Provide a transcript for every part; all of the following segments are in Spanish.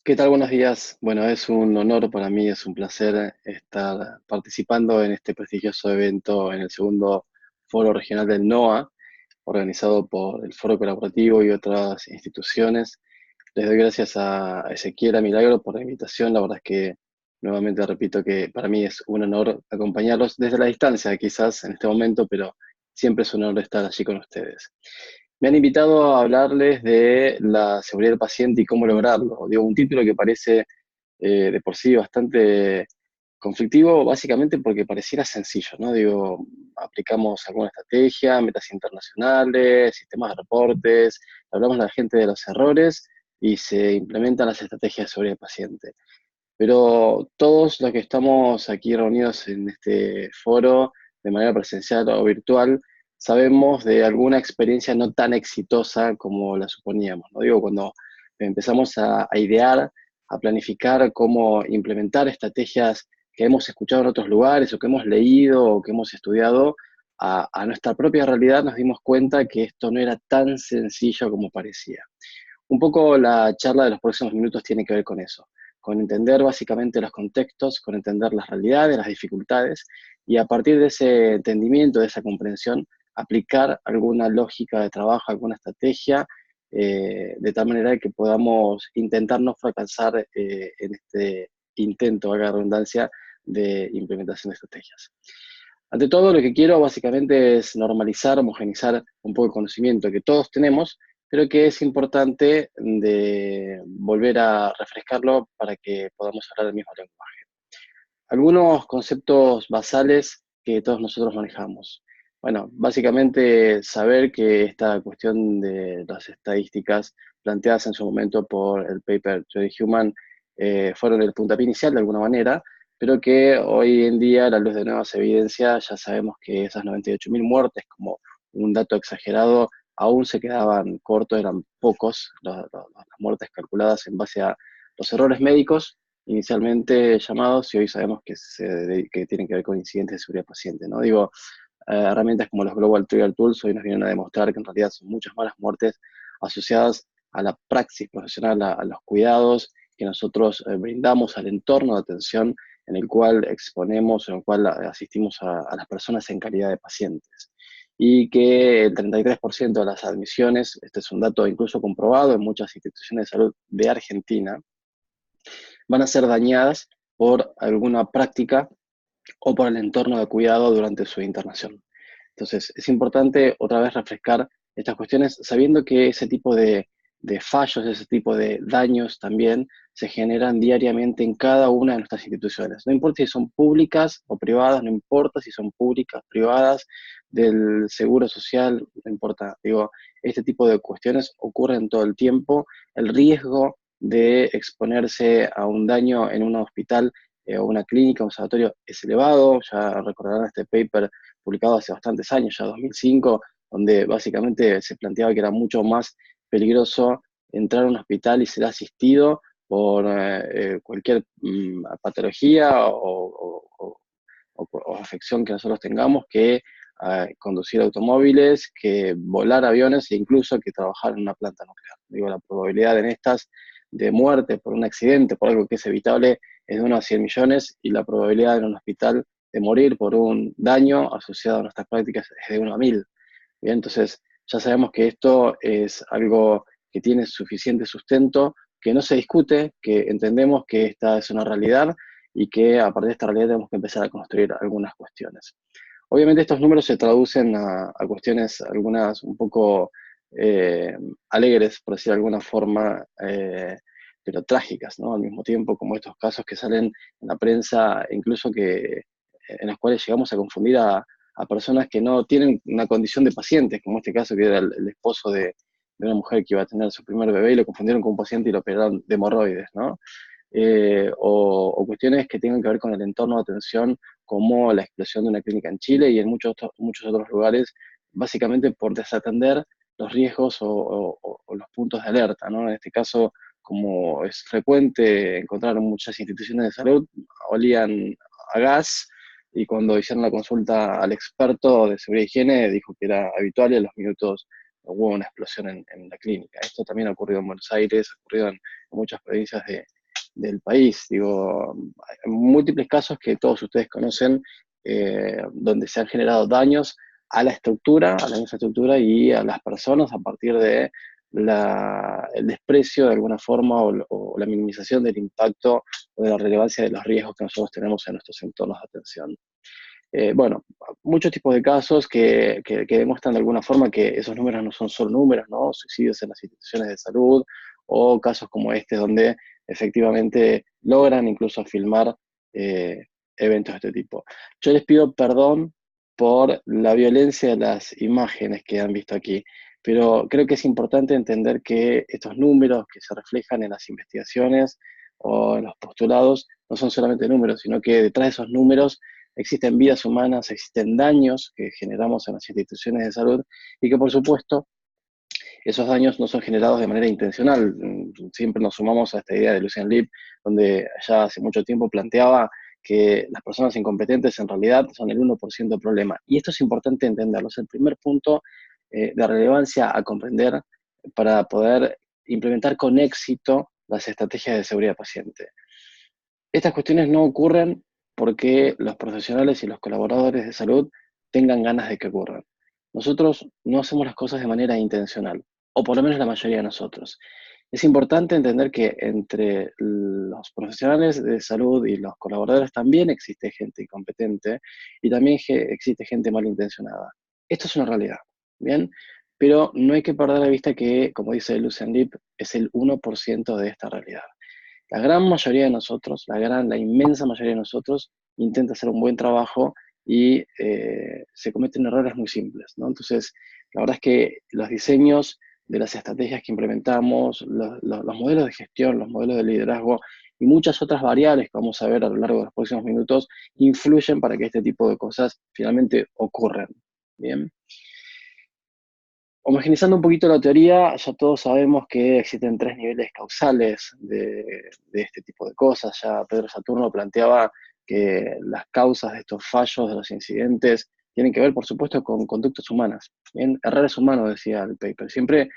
¿Qué tal? Buenos días. Bueno, es un honor para mí, es un placer estar participando en este prestigioso evento en el segundo foro regional del NOA, organizado por el Foro Colaborativo y otras instituciones. Les doy gracias a Ezequiel, a Milagro, por la invitación. La verdad es que nuevamente repito que para mí es un honor acompañarlos desde la distancia, quizás en este momento, pero siempre es un honor estar allí con ustedes. Me han invitado a hablarles de la seguridad del paciente y cómo lograrlo. Digo, un título que parece de por sí bastante conflictivo, básicamente porque pareciera sencillo, ¿no? Digo, aplicamos alguna estrategia, metas internacionales, sistemas de reportes, hablamos a la gente de los errores y se implementan las estrategias de seguridad del paciente. Pero todos los que estamos aquí reunidos en este foro, de manera presencial o virtual, sabemos de alguna experiencia no tan exitosa como la suponíamos, ¿no? Digo, cuando empezamos a idear, a planificar cómo implementar estrategias que hemos escuchado en otros lugares o que hemos leído o que hemos estudiado, a nuestra propia realidad nos dimos cuenta que esto no era tan sencillo como parecía. Un poco la charla de los próximos minutos tiene que ver con eso, con entender básicamente los contextos, con entender las realidades, las dificultades, y a partir de ese entendimiento, de esa comprensión, aplicar alguna lógica de trabajo, alguna estrategia, de tal manera que podamos intentar no fracasar en este intento, valga la redundancia, de implementación de estrategias. Ante todo, lo que quiero básicamente es normalizar, homogenizar un poco el conocimiento que todos tenemos, pero que es importante de volver a refrescarlo para que podamos hablar el mismo lenguaje. Algunos conceptos basales que todos nosotros manejamos. Bueno, básicamente saber que esta cuestión de las estadísticas planteadas en su momento por el paper Jody Human fueron el puntapié inicial de alguna manera, pero que hoy en día, a la luz de nuevas evidencias, ya sabemos que esas 98.000 muertes, como un dato exagerado, aún se quedaban cortos, eran pocos las muertes calculadas en base a los errores médicos inicialmente llamados y hoy sabemos que tienen que ver con incidentes de seguridad paciente, ¿no? Digo, herramientas como los Global Trigger Tools hoy nos vienen a demostrar que en realidad son muchas más las muertes asociadas a la praxis profesional, a los cuidados que nosotros brindamos al entorno de atención en el cual exponemos, en el cual asistimos a las personas en calidad de pacientes. Y que el 33% de las admisiones, este es un dato incluso comprobado en muchas instituciones de salud de Argentina, van a ser dañadas por alguna práctica o por el entorno de cuidado durante su internación. Entonces, es importante otra vez refrescar estas cuestiones sabiendo que ese tipo de fallos, ese tipo de daños también se generan diariamente en cada una de nuestras instituciones. No importa si son públicas o privadas, no importa si son públicas, privadas, del seguro social, no importa. Digo, este tipo de cuestiones ocurren todo el tiempo. El riesgo de exponerse a un daño en un hospital o una clínica, un sanatorio es elevado. Ya recordarán este paper publicado hace bastantes años, ya 2005, donde básicamente se planteaba que era mucho más peligroso entrar a un hospital y ser asistido por cualquier patología o afección que nosotros tengamos que conducir automóviles, que volar aviones e incluso que trabajar en una planta nuclear. Digo, la probabilidad en estas de muerte por un accidente, por algo que es evitable, es de 1 a 100 millones y la probabilidad en un hospital de morir por un daño asociado a nuestras prácticas es de 1 a 1000. Bien, entonces ya sabemos que esto es algo que tiene suficiente sustento, que no se discute, que entendemos que esta es una realidad y que a partir de esta realidad tenemos que empezar a construir algunas cuestiones. Obviamente estos números se traducen a cuestiones algunas un poco eh, alegres, por decir de alguna forma, pero trágicas, ¿no? Al mismo tiempo, como estos casos que salen en la prensa, incluso en los cuales llegamos a confundir a personas que no tienen una condición de pacientes, como este caso que era el esposo de una mujer que iba a tener su primer bebé y lo confundieron con un paciente y lo operaron de hemorroides, ¿no? O cuestiones que tengan que ver con el entorno de atención, como la explosión de una clínica en Chile y en muchos otros lugares, básicamente por desatender los riesgos o los puntos de alerta, ¿no? En este caso, como es frecuente encontrar en muchas instituciones de salud, olían a gas y cuando hicieron la consulta al experto de seguridad e higiene dijo que era habitual y a los minutos hubo una explosión en la clínica. Esto también ha ocurrido en Buenos Aires, ha ocurrido en muchas provincias del país. Digo, hay múltiples casos que todos ustedes conocen, donde se han generado daños a la estructura, a la infraestructura y a las personas a partir de el desprecio de alguna forma o la minimización del impacto o de la relevancia de los riesgos que nosotros tenemos en nuestros entornos de atención. Bueno, muchos tipos de casos que demuestran de alguna forma que esos números no son solo números, ¿no? Suicidios en las instituciones de salud o casos como este donde efectivamente logran incluso filmar eventos de este tipo. Yo les pido perdón por la violencia de las imágenes que han visto aquí, pero creo que es importante entender que estos números que se reflejan en las investigaciones o en los postulados no son solamente números, sino que detrás de esos números existen vidas humanas, existen daños que generamos en las instituciones de salud y que por supuesto esos daños no son generados de manera intencional. Siempre nos sumamos a esta idea de Lucian Leeb, donde ya hace mucho tiempo planteaba que las personas incompetentes en realidad son el 1% del problema. Y esto es importante entenderlo. Es el primer punto de relevancia a comprender para poder implementar con éxito las estrategias de seguridad paciente. Estas cuestiones no ocurren porque los profesionales y los colaboradores de salud tengan ganas de que ocurran. Nosotros no hacemos las cosas de manera intencional, o por lo menos la mayoría de nosotros. Es importante entender que entre los profesionales de salud y los colaboradores también existe gente incompetente y también existe gente malintencionada. Esto es una realidad, ¿bien? Pero no hay que perder de vista que, como dice Lucian Leeb, es el 1% de esta realidad. La gran mayoría de nosotros, la inmensa mayoría de nosotros, intenta hacer un buen trabajo y se cometen errores muy simples, ¿no? Entonces, la verdad es que los diseños de las estrategias que implementamos, los modelos de gestión, los modelos de liderazgo y muchas otras variables que vamos a ver a lo largo de los próximos minutos, influyen para que este tipo de cosas finalmente ocurran. ¿Bien? Homogeneizando un poquito la teoría, ya todos sabemos que existen 3 niveles causales de este tipo de cosas. Ya Pedro Saturno planteaba que las causas de estos fallos, de los incidentes, tienen que ver, por supuesto, con conductas humanas. Bien, errores humanos, decía el paper. Siempre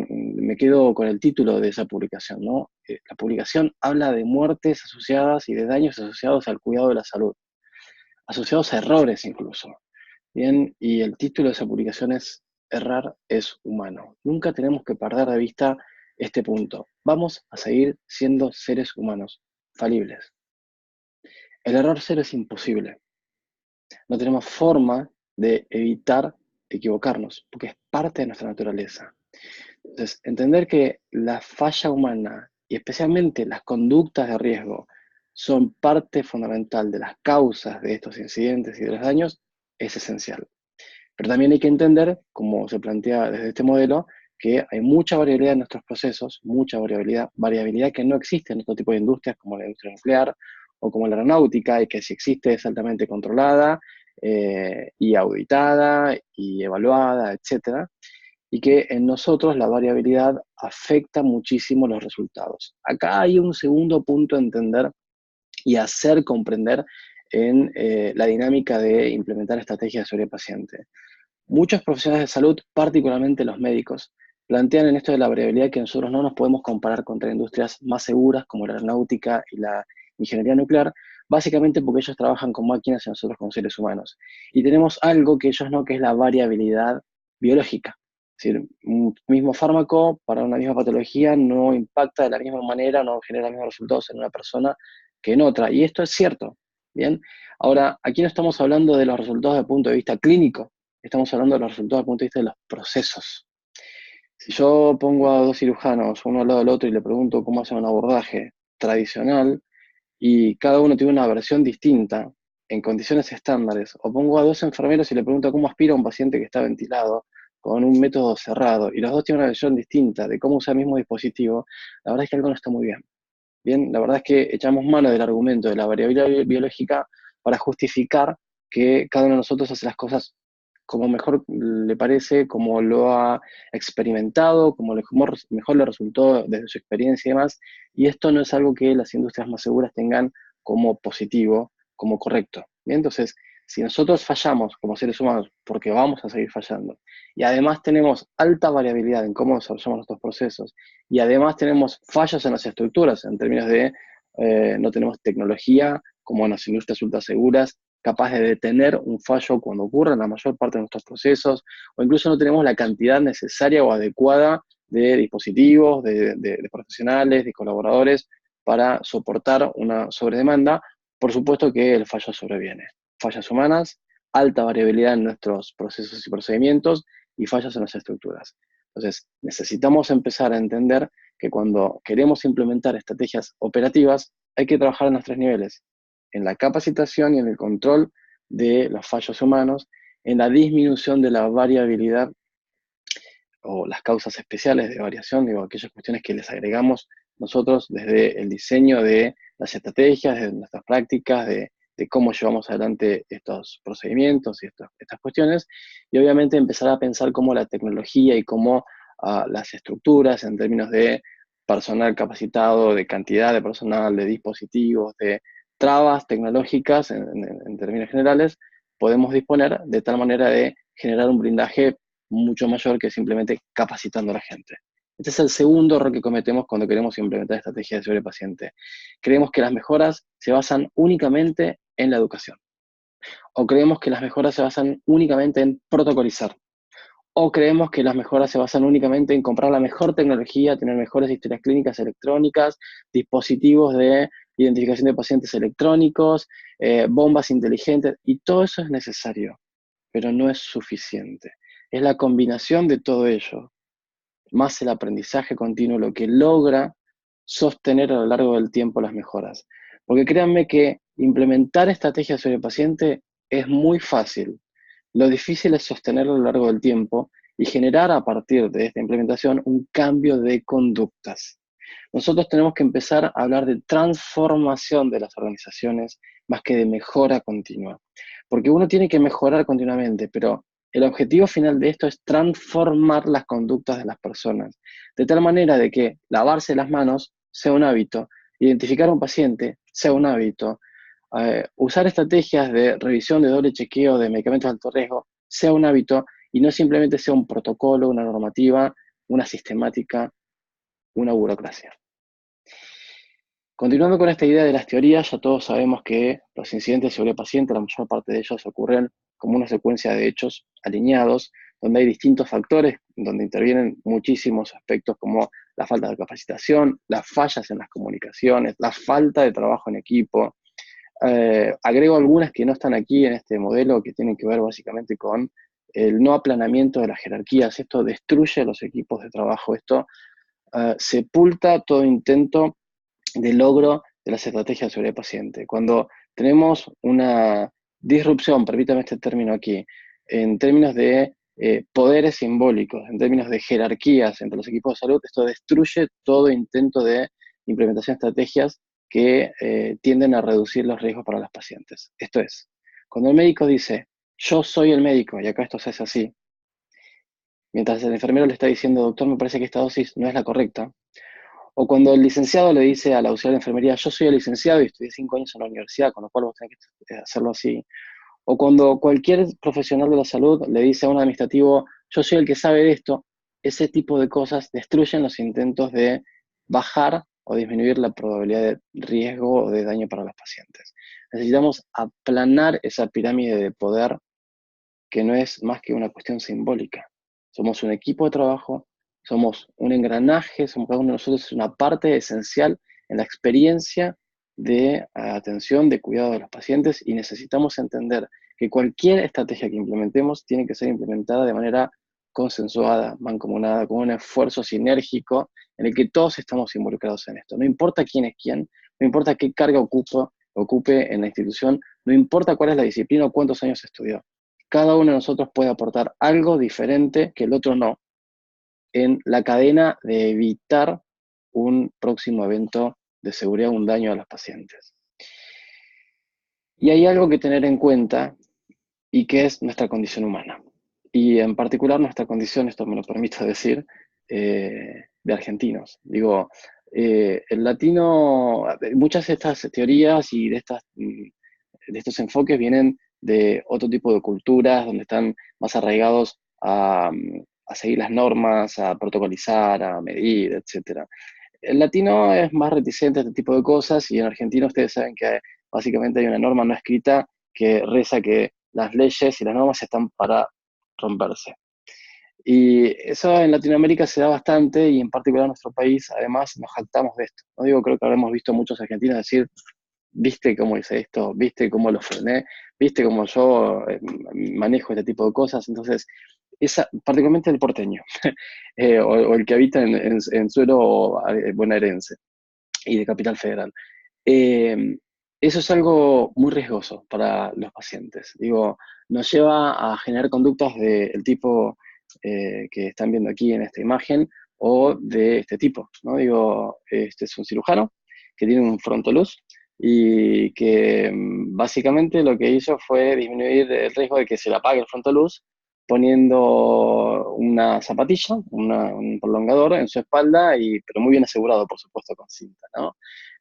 me quedo con el título de esa publicación, ¿no? La publicación habla de muertes asociadas y de daños asociados al cuidado de la salud, asociados a errores incluso. Bien, y el título de esa publicación es Errar es humano. Nunca tenemos que perder de vista este punto. Vamos a seguir siendo seres humanos, falibles. El error cero es imposible. No tenemos forma de evitar equivocarnos, porque es parte de nuestra naturaleza. Entonces, entender que la falla humana, y especialmente las conductas de riesgo, son parte fundamental de las causas de estos incidentes y de los daños, es esencial. Pero también hay que entender, como se plantea desde este modelo, que hay mucha variabilidad en nuestros procesos, mucha variabilidad que no existe en otro tipo de industrias como la industria nuclear o como la aeronáutica, y que si existe es altamente controlada y auditada y evaluada, etc. Y que en nosotros la variabilidad afecta muchísimo los resultados. Acá hay un segundo punto a entender y hacer comprender en la dinámica de implementar estrategias de seguridad paciente. Muchos profesionales de salud, particularmente los médicos, plantean en esto de la variabilidad que nosotros no nos podemos comparar contra industrias más seguras como la aeronáutica y la ingeniería nuclear, básicamente porque ellos trabajan con máquinas y nosotros con seres humanos. Y tenemos algo que ellos no, que es la variabilidad biológica. Es decir, un mismo fármaco para una misma patología no impacta de la misma manera, no genera los mismos resultados en una persona que en otra. Y esto es cierto. Bien. Ahora, aquí no estamos hablando de los resultados desde el punto de vista clínico, estamos hablando de los resultados desde el punto de vista de los procesos. Si yo pongo a 2 cirujanos, uno al lado del otro, y le pregunto cómo hacen un abordaje tradicional, y cada uno tiene una versión distinta, en condiciones estándares, o pongo a 2 enfermeros y le pregunto cómo aspira a un paciente que está ventilado, con un método cerrado, y los dos tienen una versión distinta de cómo usar el mismo dispositivo, la verdad es que algo no está muy bien. Bien, la verdad es que echamos mano del argumento de la variabilidad biológica para justificar que cada uno de nosotros hace las cosas como mejor le parece, como lo ha experimentado, como mejor le resultó desde su experiencia y demás, y esto no es algo que las industrias más seguras tengan como positivo, como correcto. Bien, entonces, Si nosotros fallamos como seres humanos, porque vamos a seguir fallando, y además tenemos alta variabilidad en cómo desarrollamos nuestros procesos, y además tenemos fallos en las estructuras, en términos de no tenemos tecnología como en las industrias ultra seguras, capaz de detener un fallo cuando ocurre en la mayor parte de nuestros procesos, o incluso no tenemos la cantidad necesaria o adecuada de dispositivos, de profesionales, de colaboradores para soportar una sobredemanda, por supuesto que el fallo sobreviene. Fallas humanas, alta variabilidad en nuestros procesos y procedimientos y fallas en las estructuras. Entonces, necesitamos empezar a entender que cuando queremos implementar estrategias operativas, hay que trabajar en los tres niveles, en la capacitación y en el control de los fallos humanos, en la disminución de la variabilidad o las causas especiales de variación, digo, aquellas cuestiones que les agregamos nosotros desde el diseño de las estrategias, de nuestras prácticas, de cómo llevamos adelante estos procedimientos y estas cuestiones, y obviamente empezar a pensar cómo la tecnología y cómo las estructuras en términos de personal capacitado, de cantidad de personal, de dispositivos, de trabas tecnológicas en términos generales, podemos disponer de tal manera de generar un blindaje mucho mayor que simplemente capacitando a la gente. Este es el segundo error que cometemos cuando queremos implementar estrategias de seguridad del paciente. Creemos que las mejoras se basan únicamente en la educación. O creemos que las mejoras se basan únicamente en protocolizar. O creemos que las mejoras se basan únicamente en comprar la mejor tecnología, tener mejores historias clínicas electrónicas, dispositivos de identificación de pacientes electrónicos, bombas inteligentes, y todo eso es necesario, pero no es suficiente. Es la combinación de todo ello, más el aprendizaje continuo, lo que logra sostener a lo largo del tiempo las mejoras. Porque créanme que implementar estrategias sobre el paciente es muy fácil. Lo difícil es sostenerlo a lo largo del tiempo y generar a partir de esta implementación un cambio de conductas. Nosotros tenemos que empezar a hablar de transformación de las organizaciones más que de mejora continua. Porque uno tiene que mejorar continuamente, pero el objetivo final de esto es transformar las conductas de las personas, de tal manera de que lavarse las manos sea un hábito, identificar a un paciente sea un hábito, usar estrategias de revisión de doble chequeo de medicamentos de alto riesgo sea un hábito y no simplemente sea un protocolo, una normativa, una sistemática, una burocracia. Continuando con esta idea de las teorías, ya todos sabemos que los incidentes de seguridad paciente, la mayor parte de ellos ocurren como una secuencia de hechos alineados, donde hay distintos factores, donde intervienen muchísimos aspectos como la falta de capacitación, las fallas en las comunicaciones, la falta de trabajo en equipo. Agrego algunas que no están aquí en este modelo, que tienen que ver básicamente con el no aplanamiento de las jerarquías. Esto destruye los equipos de trabajo, esto sepulta todo intento de logro de las estrategias sobre el paciente. Cuando tenemos una disrupción, permítame este término aquí, en términos de poderes simbólicos, en términos de jerarquías entre los equipos de salud, esto destruye todo intento de implementación de estrategias que tienden a reducir los riesgos para los pacientes. Esto es, cuando el médico dice, yo soy el médico, y acá esto se hace así, mientras el enfermero le está diciendo, doctor, me parece que esta dosis no es la correcta, o cuando el licenciado le dice al auxiliar de enfermería, yo soy el licenciado y estudié 5 años en la universidad, con lo cual vos tenés que hacerlo así. O cuando cualquier profesional de la salud le dice a un administrativo, yo soy el que sabe de esto, ese tipo de cosas destruyen los intentos de bajar o disminuir la probabilidad de riesgo o de daño para los pacientes. Necesitamos aplanar esa pirámide de poder que no es más que una cuestión simbólica. Somos un equipo de trabajo, somos un engranaje, somos cada uno de nosotros es una parte esencial en la experiencia de atención, de cuidado de los pacientes, y necesitamos entender que cualquier estrategia que implementemos tiene que ser implementada de manera consensuada, mancomunada, con un esfuerzo sinérgico en el que todos estamos involucrados en esto. No importa quién es quién, no importa qué carga ocupe en la institución, no importa cuál es la disciplina o cuántos años estudió. Cada uno de nosotros puede aportar algo diferente que el otro no en la cadena de evitar un próximo evento de seguridad, un daño a los pacientes. Y hay algo que tener en cuenta y que es nuestra condición humana. Y en particular nuestra condición, esto me lo permito decir, de argentinos. Digo, el latino, muchas de estas teorías y de estos enfoques vienen de otro tipo de culturas, donde están más arraigados a seguir las normas, a protocolizar, a medir, etcétera. El latino es más reticente a este tipo de cosas y en Argentina ustedes saben que básicamente hay una norma no escrita que reza que las leyes y las normas están para romperse. Y eso en Latinoamérica se da bastante y en particular en nuestro país, además, nos jactamos de esto. No digo, creo que habremos visto muchos argentinos decir, viste cómo hice esto, viste cómo lo frené, viste cómo yo manejo este tipo de cosas. Entonces, particularmente el porteño, o el que habita en suelo bonaerense y de Capital Federal. Eh, Eso es algo muy riesgoso para los pacientes. Digo, nos lleva a generar conductas del tipo que están viendo aquí en esta imagen o de este tipo, ¿no? Digo, este es un cirujano que tiene un frontoluz y que básicamente lo que hizo fue disminuir el riesgo de que se le apague el frontoluz poniendo una zapatilla, un prolongador en su espalda, pero muy bien asegurado, por supuesto, con cinta, ¿no?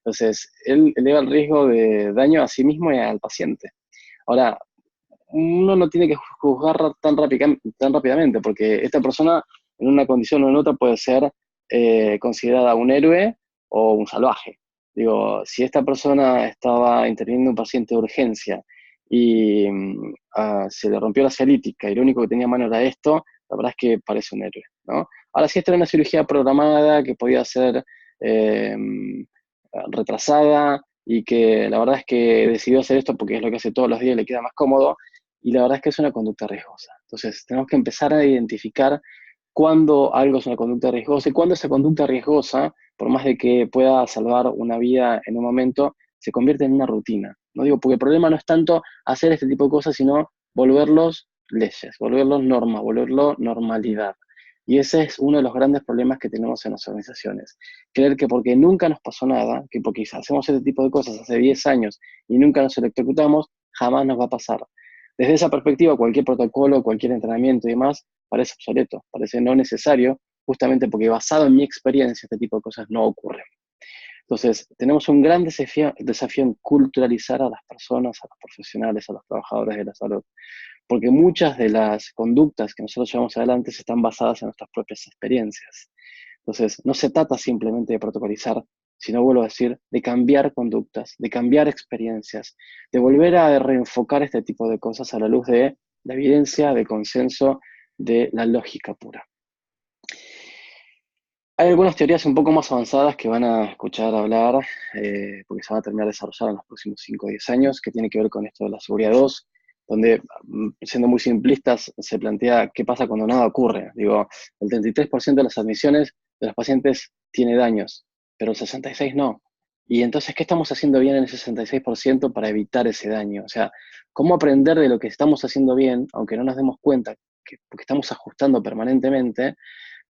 Entonces, él eleva el riesgo de daño a sí mismo y al paciente. Ahora, uno no tiene que juzgar tan rápidamente, porque esta persona en una condición o en otra puede ser considerada un héroe o un salvaje. Digo, si esta persona estaba interviniendo un paciente de urgencia y se le rompió la cialítica y lo único que tenía a mano era esto, la verdad es que parece un héroe, ¿no? Ahora, si esta era una cirugía programada que podía ser eh, retrasada y que la verdad es que decidió hacer esto porque es lo que hace todos los días y le queda más cómodo, y la verdad es que es una conducta riesgosa. Entonces, tenemos que empezar a identificar cuándo algo es una conducta riesgosa y cuándo esa conducta riesgosa, por más de que pueda salvar una vida en un momento, se convierte en una rutina. No digo, porque el problema no es tanto hacer este tipo de cosas, sino volverlos leyes, volverlos normas, volverlo normalidad. Y ese es uno de los grandes problemas que tenemos en las organizaciones. Creer que porque nunca nos pasó nada, que porque hacemos este tipo de cosas hace 10 años y nunca nos electrocutamos, jamás nos va a pasar. Desde esa perspectiva, cualquier protocolo, cualquier entrenamiento y demás parece obsoleto, parece no necesario, justamente porque basado en mi experiencia este tipo de cosas no ocurren. Entonces, tenemos un gran desafío en culturalizar a las personas, a los profesionales, a los trabajadores de la salud, porque muchas de las conductas que nosotros llevamos adelante están basadas en nuestras propias experiencias. Entonces, no se trata simplemente de protocolizar, sino, vuelvo a decir, de cambiar conductas, de cambiar experiencias, de volver a reenfocar este tipo de cosas a la luz de la evidencia, del consenso, de la lógica pura. Hay algunas teorías un poco más avanzadas que van a escuchar hablar, porque se van a terminar de desarrollar en los próximos 5 o 10 años, que tiene que ver con esto de la seguridad 2, donde, siendo muy simplistas, se plantea qué pasa cuando nada ocurre. Digo, el 33% de las admisiones de los pacientes tiene daños, pero el 66% no. Y entonces, ¿qué estamos haciendo bien en ese 66% para evitar ese daño? O sea, ¿cómo aprender de lo que estamos haciendo bien, aunque no nos demos cuenta, porque estamos ajustando permanentemente,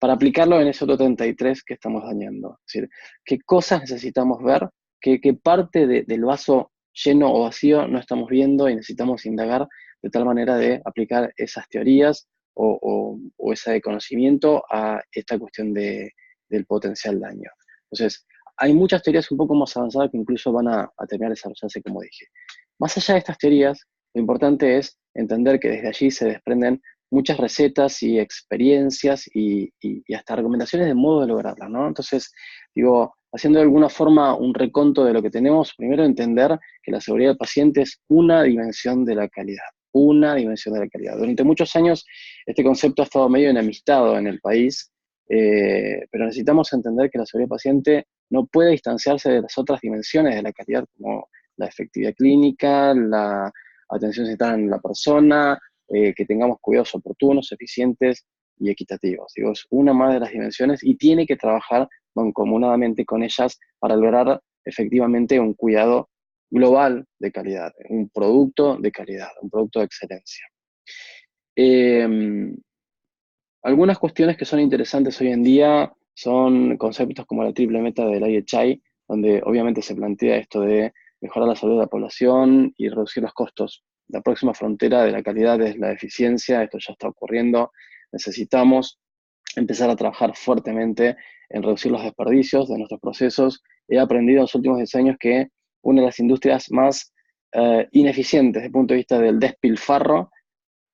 para aplicarlo en ese otro 33 que estamos dañando? Es decir, ¿qué cosas necesitamos ver? ¿Qué parte del vaso lleno o vacío no estamos viendo y necesitamos indagar de tal manera de aplicar esas teorías o ese conocimiento a esta cuestión del potencial daño? Entonces, hay muchas teorías un poco más avanzadas que incluso van a terminar de desarrollarse, como dije. Más allá de estas teorías, lo importante es entender que desde allí se desprenden muchas recetas y experiencias y hasta recomendaciones de modo de lograrlas, ¿no? Entonces, digo, haciendo de alguna forma un reconto de lo que tenemos, primero entender que la seguridad del paciente es una dimensión de la calidad, una dimensión de la calidad. Durante muchos años este concepto ha estado medio enemistado en el país, pero necesitamos entender que la seguridad del paciente no puede distanciarse de las otras dimensiones de la calidad, como la efectividad clínica, la atención centrada en la persona, que tengamos cuidados oportunos, eficientes y equitativos. Digo, es una más de las dimensiones y tiene que trabajar mancomunadamente con ellas para lograr efectivamente un cuidado global de calidad, un producto de calidad, un producto de excelencia. Algunas cuestiones que son interesantes hoy en día son conceptos como la triple meta del IHI, donde obviamente se plantea esto de mejorar la salud de la población y reducir los costos. La próxima frontera de la calidad es la eficiencia, esto ya está ocurriendo. Necesitamos empezar a trabajar fuertemente en reducir los desperdicios de nuestros procesos. He aprendido en los últimos 10 años que una de las industrias más ineficiente desde el punto de vista del despilfarro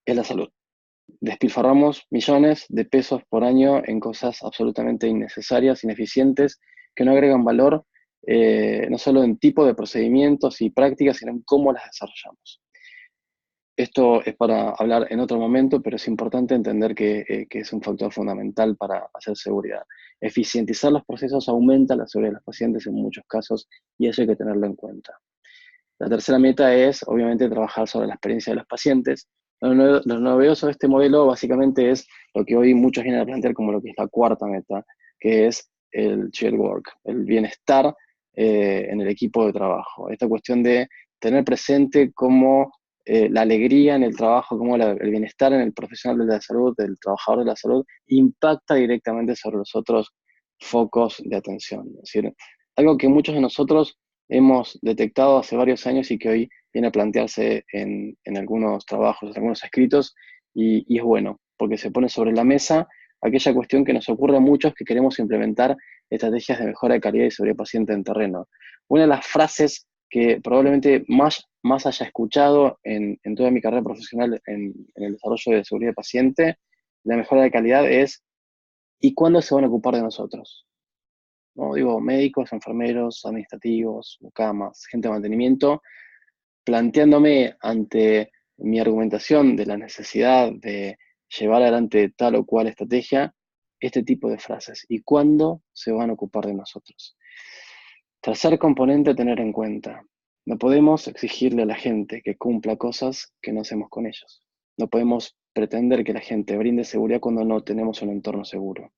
es la salud. Despilfarramos millones de pesos por año en cosas absolutamente innecesarias, ineficientes, que no agregan valor, no solo en tipo de procedimientos y prácticas, sino en cómo las desarrollamos. Esto es para hablar en otro momento, pero es importante entender que es un factor fundamental para hacer seguridad. Eficientizar los procesos aumenta la seguridad de los pacientes en muchos casos y eso hay que tenerlo en cuenta. La tercera meta es, obviamente, trabajar sobre la experiencia de los pacientes. Lo novedoso de este modelo básicamente es lo que hoy muchos vienen a plantear como lo que es la cuarta meta, que es el child work, el bienestar en el equipo de trabajo. Esta cuestión de tener presente cómo la alegría en el trabajo, cómo el bienestar en el profesional de la salud, del trabajador de la salud, impacta directamente sobre los otros focos de atención. Es decir, algo que muchos de nosotros hemos detectado hace varios años y que hoy viene a plantearse en algunos trabajos, en algunos escritos, y es bueno, porque se pone sobre la mesa aquella cuestión que nos ocurre a muchos que queremos implementar estrategias de mejora de calidad y seguridad paciente en terreno. Una de las frases que probablemente más haya escuchado en toda mi carrera profesional en el desarrollo de seguridad paciente, la mejora de calidad es: ¿y cuándo se van a ocupar de nosotros? ¿No? Digo, médicos, enfermeros, administrativos, mucamas, gente de mantenimiento, planteándome ante mi argumentación de la necesidad de llevar adelante tal o cual estrategia, este tipo de frases. ¿Y cuándo se van a ocupar de nosotros? Tercer componente a tener en cuenta. No podemos exigirle a la gente que cumpla cosas que no hacemos con ellos. No podemos pretender que la gente brinde seguridad cuando no tenemos un entorno seguro.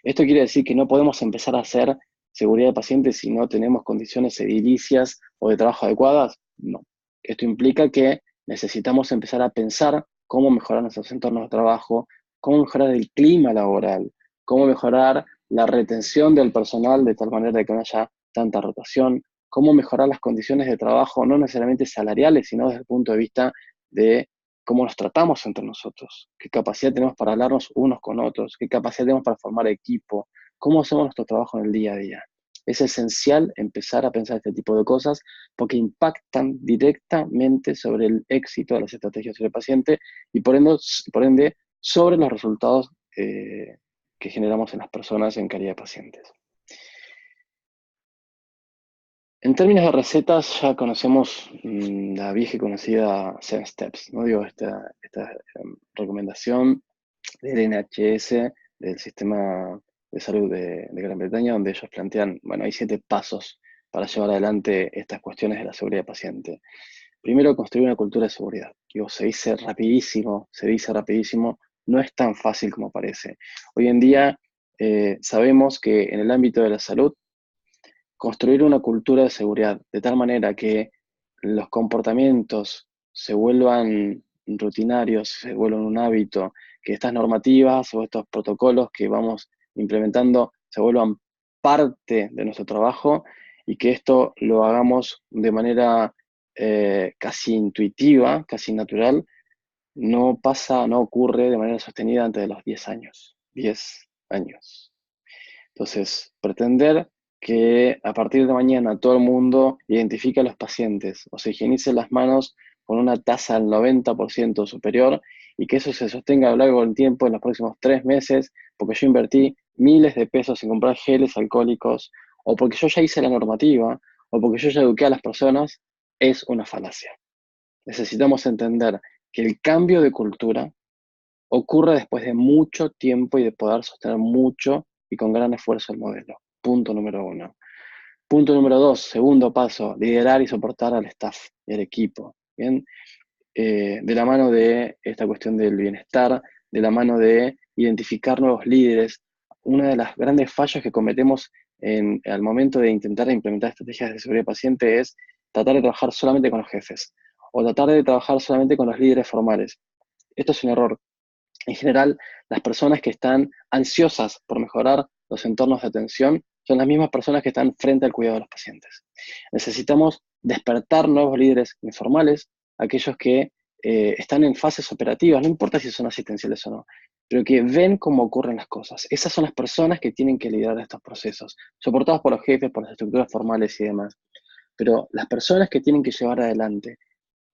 Esto quiere decir que no podemos empezar a hacer seguridad de pacientes si no tenemos condiciones edilicias o de trabajo adecuadas. No. Esto implica que necesitamos empezar a pensar cómo mejorar nuestros entornos de trabajo, cómo mejorar el clima laboral, cómo mejorar la retención del personal de tal manera que no haya tanta rotación, cómo mejorar las condiciones de trabajo, no necesariamente salariales, sino desde el punto de vista de cómo nos tratamos entre nosotros, qué capacidad tenemos para hablarnos unos con otros, qué capacidad tenemos para formar equipo, cómo hacemos nuestro trabajo en el día a día. Es esencial empezar a pensar este tipo de cosas porque impactan directamente sobre el éxito de las estrategias del paciente y por ende sobre los resultados que generamos en las personas en calidad de pacientes. En términos de recetas, ya conocemos la vieja y conocida 7 Steps, ¿no? Digo, esta recomendación del NHS, del Sistema de Salud de Gran Bretaña, donde ellos plantean, bueno, hay 7 pasos para llevar adelante estas cuestiones de la seguridad del paciente. Primero, construir una cultura de seguridad. Digo, se dice rapidísimo, no es tan fácil como parece. Hoy en día sabemos que en el ámbito de la salud, construir una cultura de seguridad de tal manera que los comportamientos se vuelvan rutinarios, se vuelvan un hábito, que estas normativas o estos protocolos que vamos implementando se vuelvan parte de nuestro trabajo y que esto lo hagamos de manera casi intuitiva, casi natural, no ocurre de manera sostenida antes de los 10 años. 10 años. Entonces, pretender que a partir de mañana todo el mundo identifique a los pacientes o se higienice las manos con una tasa del 90% superior y que eso se sostenga a lo largo del tiempo en los próximos 3 meses, porque yo invertí miles de pesos en comprar geles alcohólicos, o porque yo ya hice la normativa, o porque yo ya eduqué a las personas, es una falacia. Necesitamos entender que el cambio de cultura ocurre después de mucho tiempo y de poder sostener mucho y con gran esfuerzo el modelo. Punto número 1. Punto número 2, segundo paso, liderar y soportar al staff y al equipo. ¿Bien? De la mano de esta cuestión del bienestar, de la mano de identificar nuevos líderes. Una de las grandes fallos que cometemos al momento de intentar implementar estrategias de seguridad paciente es tratar de trabajar solamente con los jefes o tratar de trabajar solamente con los líderes formales. Esto es un error. En general, las personas que están ansiosas por mejorar los entornos de atención son las mismas personas que están frente al cuidado de los pacientes. Necesitamos despertar nuevos líderes informales, aquellos que están en fases operativas, no importa si son asistenciales o no, pero que ven cómo ocurren las cosas. Esas son las personas que tienen que liderar estos procesos, soportados por los jefes, por las estructuras formales y demás. pero las personas que tienen que llevar adelante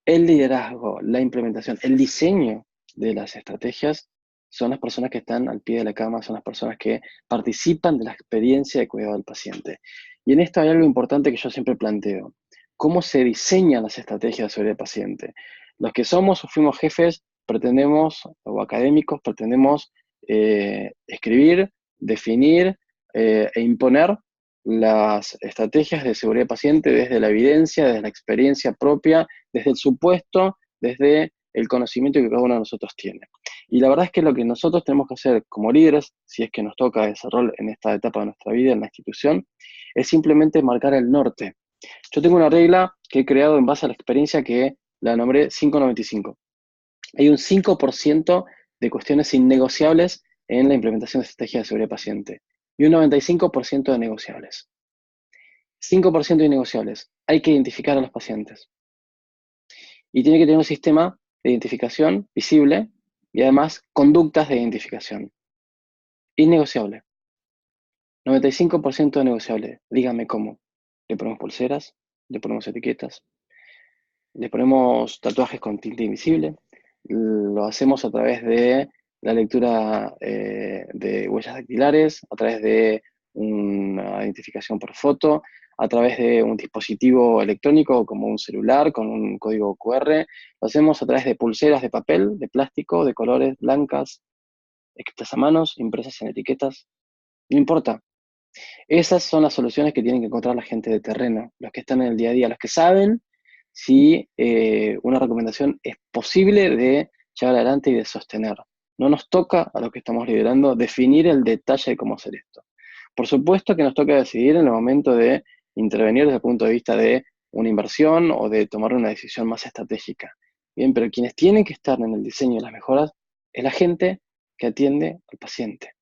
el liderazgo, la implementación, el diseño de las estrategias son las personas que están al pie de la cama, son las personas que participan de la experiencia de cuidado del paciente. Y en esto hay algo importante que yo siempre planteo. ¿Cómo se diseñan las estrategias sobre el paciente? Los que somos o fuimos jefes pretendemos, o académicos, pretendemos escribir, definir e imponer las estrategias de seguridad del paciente desde la evidencia, desde la experiencia propia, desde el supuesto, desde el conocimiento que cada uno de nosotros tiene. Y la verdad es que lo que nosotros tenemos que hacer como líderes, si es que nos toca ese rol en esta etapa de nuestra vida, en la institución, es simplemente marcar el norte. Yo tengo una regla que he creado en base a la experiencia que la nombré 595. Hay un 5% de cuestiones innegociables en la implementación de estrategias de seguridad del paciente y un 95% de negociables. 5% innegociables. Hay que identificar a los pacientes. Y tiene que tener un sistema de identificación visible y además conductas de identificación. Innegociable. 95% de negociable. Dígame cómo. Le ponemos pulseras, le ponemos etiquetas, le ponemos tatuajes con tinta invisible, lo hacemos a través de la lectura de huellas dactilares, a través de una identificación por foto, a través de un dispositivo electrónico como un celular con un código QR, lo hacemos a través de pulseras de papel, de plástico, de colores blancas, escritas a manos, impresas en etiquetas, no importa. Esas son las soluciones que tienen que encontrar la gente de terreno, los que están en el día a día, los que saben si una recomendación es posible de llevar adelante y de sostener. No nos toca a los que estamos liderando definir el detalle de cómo hacer esto. Por supuesto que nos toca decidir en el momento de intervenir desde el punto de vista de una inversión o de tomar una decisión más estratégica. Bien, pero quienes tienen que estar en el diseño de las mejoras es la gente que atiende al paciente,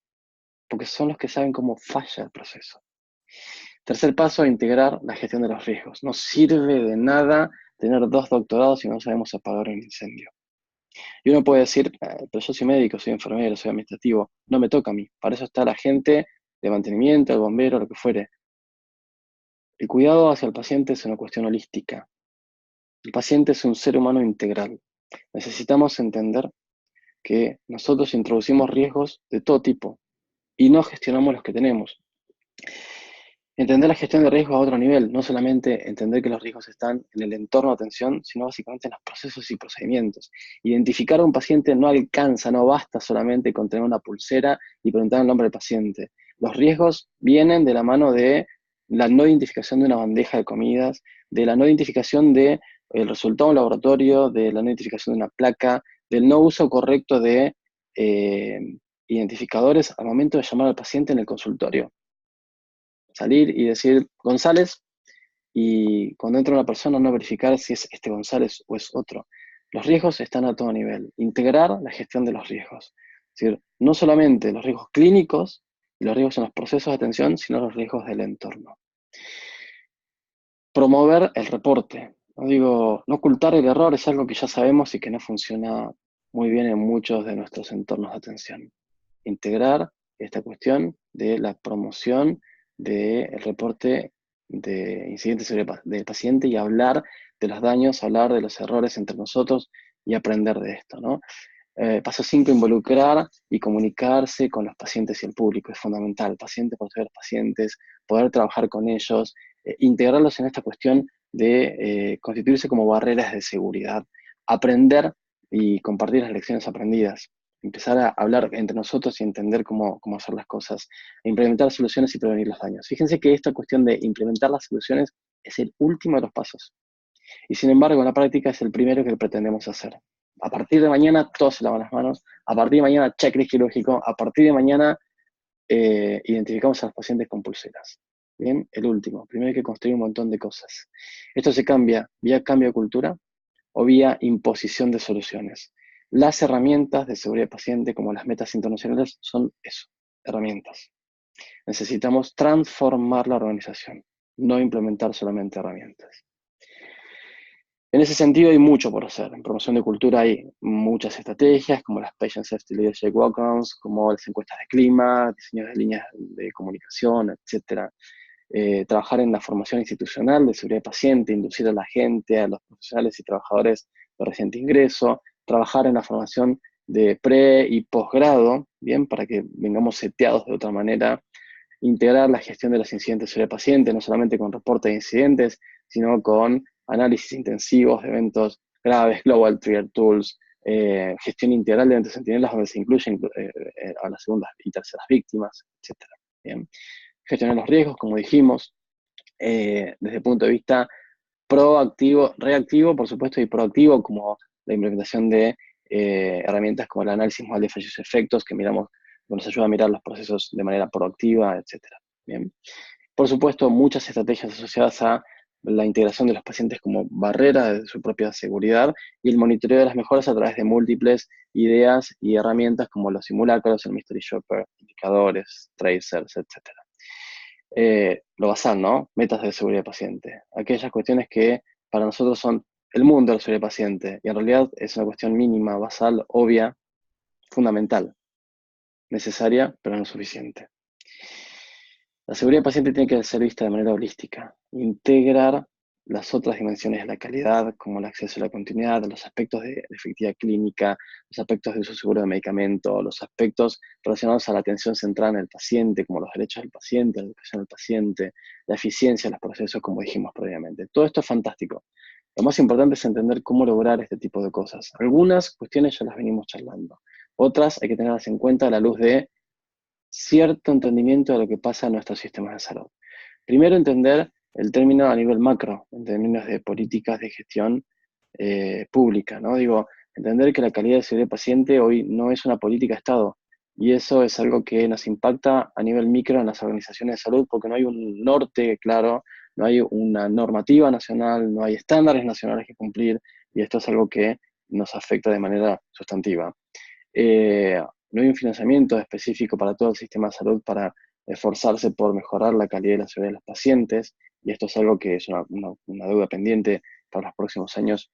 porque son los que saben cómo falla el proceso. Tercer paso, integrar la gestión de los riesgos. No sirve de nada tener 2 doctorados si no sabemos apagar un incendio. Y uno puede decir, pero yo soy médico, soy enfermero, soy administrativo, no me toca a mí. Para eso está la gente de mantenimiento, el bombero, lo que fuere. El cuidado hacia el paciente es una cuestión holística. El paciente es un ser humano integral. Necesitamos entender que nosotros introducimos riesgos de todo tipo y no gestionamos los que tenemos. Entender la gestión de riesgos a otro nivel, no solamente entender que los riesgos están en el entorno de atención, sino básicamente en los procesos y procedimientos. Identificar a un paciente no alcanza, no basta solamente con tener una pulsera y preguntar el nombre del paciente. Los riesgos vienen de la mano de la no identificación de una bandeja de comidas, de la no identificación del resultado de un laboratorio, de la no identificación de una placa, del no uso correcto de identificadores al momento de llamar al paciente en el consultorio. Salir y decir González, y cuando entra una persona no verificar si es este González o es otro. Los riesgos están a todo nivel. Integrar la gestión de los riesgos. Es decir, no solamente los riesgos clínicos y los riesgos en los procesos de atención, sino los riesgos del entorno. Promover el reporte. No ocultar el error es algo que ya sabemos y que no funciona muy bien en muchos de nuestros entornos de atención. Integrar esta cuestión de la promoción del reporte de incidentes del paciente y hablar de los daños, hablar de los errores entre nosotros y aprender de esto, ¿no? Paso 5, involucrar y comunicarse con los pacientes y el público. Es fundamental. Pacientes por ser pacientes, poder trabajar con ellos, integrarlos en esta cuestión de constituirse como barreras de seguridad, aprender y compartir las lecciones aprendidas, empezar a hablar entre nosotros y entender cómo hacer las cosas, implementar soluciones y prevenir los daños. Fíjense que esta cuestión de implementar las soluciones es el último de los pasos. Y sin embargo, en la práctica es el primero que pretendemos hacer. A partir de mañana, todos se lavan las manos. A partir de mañana, checklist quirúrgico. A partir de mañana, identificamos a los pacientes con pulseras. Bien, el último. Primero hay que construir un montón de cosas. Esto se cambia vía cambio de cultura o vía imposición de soluciones. Las herramientas de seguridad del paciente, como las metas internacionales, son eso, herramientas. Necesitamos transformar la organización, no implementar solamente herramientas. En ese sentido hay mucho por hacer. En promoción de cultura hay muchas estrategias, como las Patient Safety Leadership Walkarounds, como las encuestas de clima, diseños de líneas de comunicación, etc. trabajar en la formación institucional de seguridad de paciente, inducir a la gente, a los profesionales y trabajadores de reciente ingreso, trabajar en la formación de pre y posgrado, bien, para que vengamos seteados de otra manera, integrar la gestión de los incidentes sobre el paciente, no solamente con reporte de incidentes, sino con análisis intensivos de eventos graves, Global Trigger Tools, gestión integral de eventos centinelas donde se incluyen a las segundas y terceras víctimas, etc. Bien. Gestionar los riesgos, como dijimos, desde el punto de vista proactivo, reactivo, por supuesto, y proactivo, como la implementación de herramientas como el análisis modal de fallos y efectos, que miramos, que nos ayuda a mirar los procesos de manera proactiva, etc. Bien. Por supuesto, muchas estrategias asociadas a la integración de los pacientes como barrera de su propia seguridad y el monitoreo de las mejoras a través de múltiples ideas y herramientas como los simulacros, el Mystery Shopper, indicadores, tracers, etc. Lo basal, ¿no? Metas de seguridad del paciente. Aquellas cuestiones que para nosotros son el mundo de la seguridad del paciente y en realidad es una cuestión mínima, basal, obvia, fundamental, necesaria, pero no suficiente. La seguridad del paciente tiene que ser vista de manera holística, integrar las otras dimensiones de la calidad, como el acceso a la continuidad, los aspectos de efectividad clínica, los aspectos de uso seguro de medicamento, los aspectos relacionados a la atención centrada en el paciente, como los derechos del paciente, la educación del paciente, la eficiencia de los procesos, como dijimos previamente. Todo esto es fantástico. Lo más importante es entender cómo lograr este tipo de cosas. Algunas cuestiones ya las venimos charlando. Otras hay que tenerlas en cuenta a la luz de cierto entendimiento de lo que pasa en nuestros sistemas de salud. Primero, entender el término a nivel macro, en términos de políticas de gestión pública, ¿no? Digo, entender que la calidad de seguridad del paciente hoy no es una política de Estado, y eso es algo que nos impacta a nivel micro en las organizaciones de salud, porque no hay un norte claro, no hay una normativa nacional, no hay estándares nacionales que cumplir, y esto es algo que nos afecta de manera sustantiva. No hay un financiamiento específico para todo el sistema de salud para esforzarse por mejorar la calidad y la seguridad de los pacientes, y esto es algo que es una deuda pendiente para los próximos años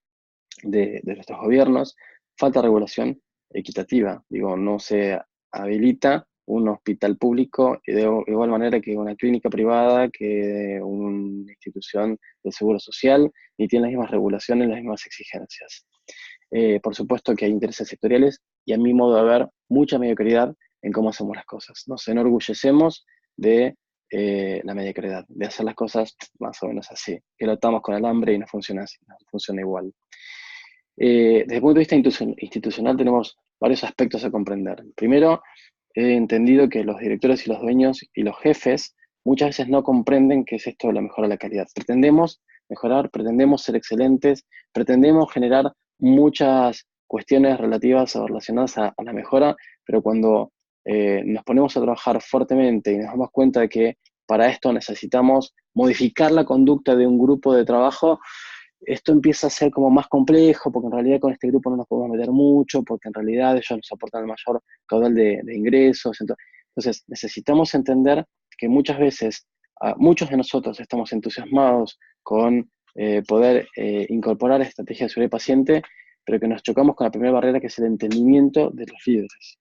de nuestros gobiernos. Falta regulación equitativa, digo, no se habilita un hospital público de igual manera que una clínica privada, que una institución de seguro social, ni tiene las mismas regulaciones, las mismas exigencias. Por supuesto que hay intereses sectoriales y a mi modo de ver, mucha mediocridad en cómo hacemos las cosas. Nos enorgullecemos de la mediocridad, de hacer las cosas más o menos así, que lo atamos con alambre y no funciona así, no funciona igual. Desde el punto de vista institucional tenemos varios aspectos a comprender. Primero, he entendido que los directores y los dueños y los jefes muchas veces no comprenden qué es esto de la mejora de la calidad. Pretendemos mejorar, pretendemos ser excelentes, pretendemos generar muchas cuestiones relativas o relacionadas a la mejora, pero cuando nos ponemos a trabajar fuertemente y nos damos cuenta de que para esto necesitamos modificar la conducta de un grupo de trabajo, esto empieza a ser como más complejo, porque en realidad con este grupo no nos podemos meter mucho, porque en realidad ellos nos aportan el mayor caudal de ingresos. Entonces, necesitamos entender que muchas veces, muchos de nosotros estamos entusiasmados con poder incorporar estrategias de seguridad del paciente, pero que nos chocamos con la primera barrera, que es el entendimiento de los líderes.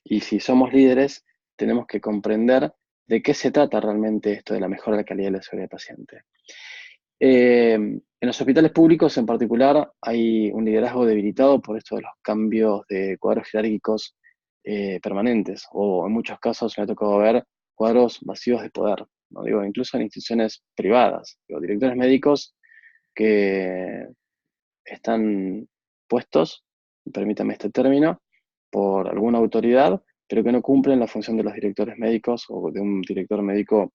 Y si somos líderes, tenemos que comprender de qué se trata realmente esto de la mejora de la calidad de la seguridad del paciente. En los hospitales públicos en particular hay un liderazgo debilitado por esto de los cambios de cuadros jerárquicos permanentes, o en muchos casos me ha tocado ver cuadros vacíos de poder, ¿no? Digo, incluso en instituciones privadas, digo, directores médicos que están puestos, permítame este término, por alguna autoridad, pero que no cumplen la función de los directores médicos o de un director médico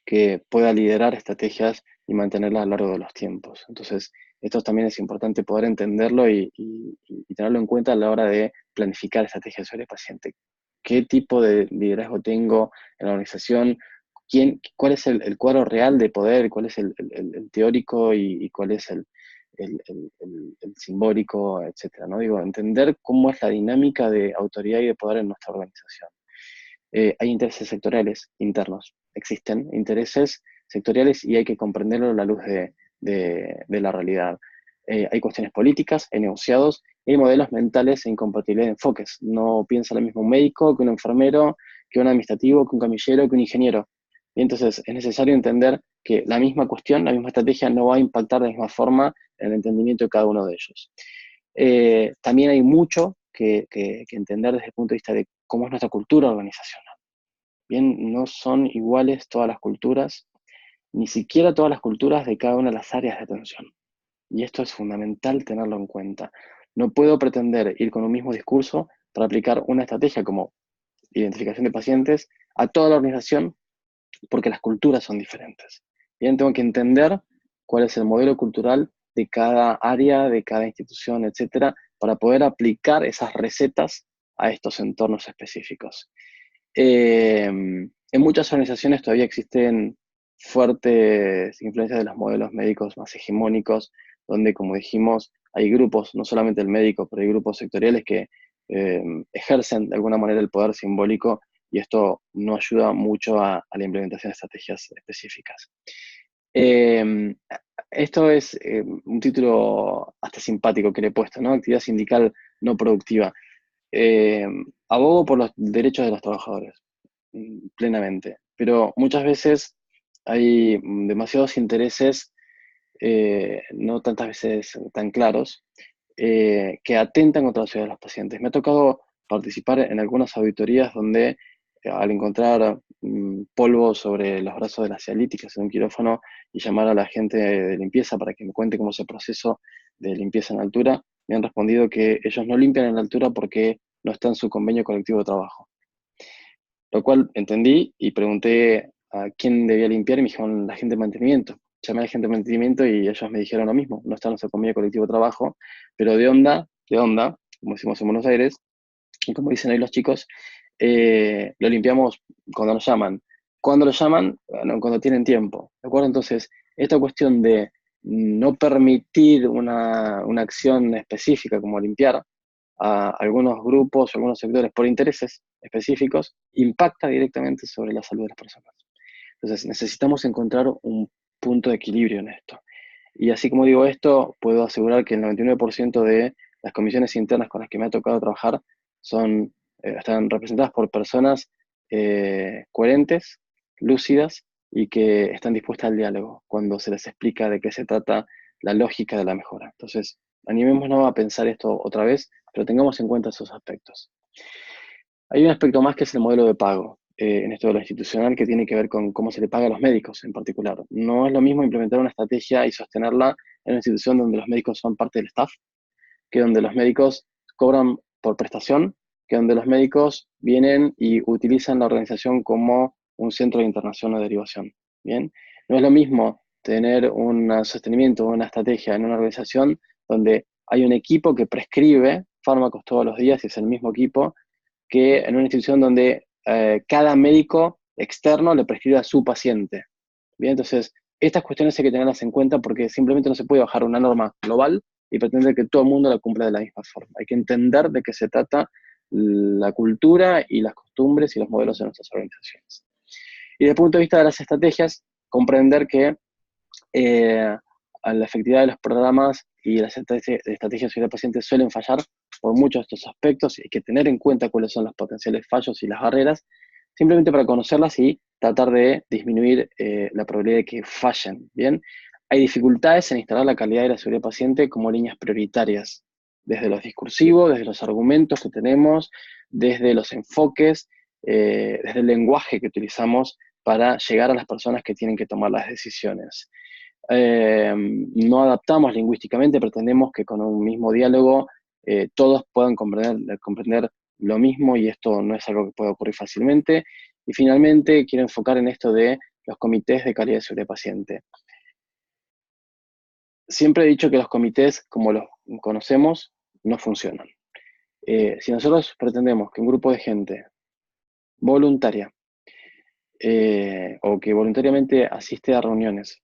que pueda liderar estrategias y mantenerlas a lo largo de los tiempos. Entonces, esto también es importante poder entenderlo y tenerlo en cuenta a la hora de planificar estrategias sobre el paciente. ¿Qué tipo de liderazgo tengo en la organización? ¿Cuál es el cuadro real de poder? ¿Cuál es el teórico y cuál es el simbólico, etcétera, ¿no? Digo, entender cómo es la dinámica de autoridad y de poder en nuestra organización. Hay intereses sectoriales internos, existen intereses sectoriales y hay que comprenderlo a la luz de la realidad. Hay cuestiones políticas, hay negociados, hay modelos mentales e incompatibilidad de enfoques. No piensa lo mismo un médico que un enfermero, que un administrativo, que un camillero, que un ingeniero. Y entonces es necesario entender que la misma cuestión, la misma estrategia no va a impactar de la misma forma en el entendimiento de cada uno de ellos. También hay mucho que entender desde el punto de vista de cómo es nuestra cultura organizacional. Bien, no son iguales todas las culturas, ni siquiera todas las culturas de cada una de las áreas de atención. Y esto es fundamental tenerlo en cuenta. No puedo pretender ir con un mismo discurso para aplicar una estrategia como identificación de pacientes a toda la organización porque las culturas son diferentes. Bien, tengo que entender cuál es el modelo cultural de cada área, de cada institución, etcétera, para poder aplicar esas recetas a estos entornos específicos. En muchas organizaciones todavía existen fuertes influencias de los modelos médicos más hegemónicos, donde, como dijimos, hay grupos, no solamente el médico, pero hay grupos sectoriales que ejercen de alguna manera el poder simbólico y esto no ayuda mucho a la implementación de estrategias específicas. Eh, Esto es un título hasta simpático que le he puesto, ¿no? Actividad sindical no productiva. Eh, Abogo por los derechos de los trabajadores, plenamente, pero muchas veces hay demasiados intereses, no tantas veces tan claros, que atentan contra la seguridad de los pacientes. Me ha tocado participar en algunas auditorías donde al encontrar polvo sobre los brazos de las cialíticas en un quirófano y llamar a la gente de limpieza para que me cuente cómo es el proceso de limpieza en altura, me han respondido que ellos no limpian en altura porque no está en su convenio colectivo de trabajo. Lo cual entendí y pregunté a quién debía limpiar y me dijeron la gente de mantenimiento. Llamé a la gente de mantenimiento y ellos me dijeron lo mismo, no está en su convenio colectivo de trabajo, pero de onda, como decimos en Buenos Aires, y como dicen ahí los chicos, lo limpiamos cuando nos llaman. Cuando lo llaman, bueno, cuando tienen tiempo. ¿De acuerdo? Entonces, esta cuestión de no permitir una acción específica como limpiar a algunos grupos o algunos sectores por intereses específicos, impacta directamente sobre la salud de las personas. Entonces, necesitamos encontrar un punto de equilibrio en esto. Y así como digo esto, puedo asegurar que el 99% de las comisiones internas con las que me ha tocado trabajar están representadas por personas coherentes, lúcidas y que están dispuestas al diálogo cuando se les explica de qué se trata la lógica de la mejora. Entonces, animémonos a pensar esto otra vez, pero tengamos en cuenta esos aspectos. Hay un aspecto más que es el modelo de pago en esto de lo institucional que tiene que ver con cómo se le paga a los médicos en particular. No es lo mismo implementar una estrategia y sostenerla en una institución donde los médicos son parte del staff, que donde los médicos cobran por prestación, que donde los médicos vienen y utilizan la organización como un centro de internación o derivación. ¿Bien? No es lo mismo tener un sostenimiento o una estrategia en una organización donde hay un equipo que prescribe fármacos todos los días y es el mismo equipo, que en una institución donde cada médico externo le prescribe a su paciente. Bien, entonces, estas cuestiones hay que tenerlas en cuenta porque simplemente no se puede bajar una norma global y pretender que todo el mundo la cumpla de la misma forma. Hay que entender de qué se trata la cultura y las costumbres y los modelos de nuestras organizaciones. Y desde el punto de vista de las estrategias, comprender que a la efectividad de los programas y las estrategias de seguridad de pacientes suelen fallar por muchos de estos aspectos y hay que tener en cuenta cuáles son los potenciales fallos y las barreras, simplemente para conocerlas y tratar de disminuir la probabilidad de que fallen. ¿Bien? Hay dificultades en instalar la calidad de la seguridad paciente como líneas prioritarias, desde los discursivos, desde los argumentos que tenemos, desde los enfoques, desde el lenguaje que utilizamos para llegar a las personas que tienen que tomar las decisiones. No adaptamos lingüísticamente, pretendemos que con un mismo diálogo todos puedan comprender lo mismo y esto no es algo que pueda ocurrir fácilmente. Y finalmente quiero enfocar en esto de los comités de calidad de seguridad paciente. Siempre he dicho que los comités, como los conocemos, no funcionan. Si nosotros pretendemos que un grupo de gente voluntaria o que voluntariamente asiste a reuniones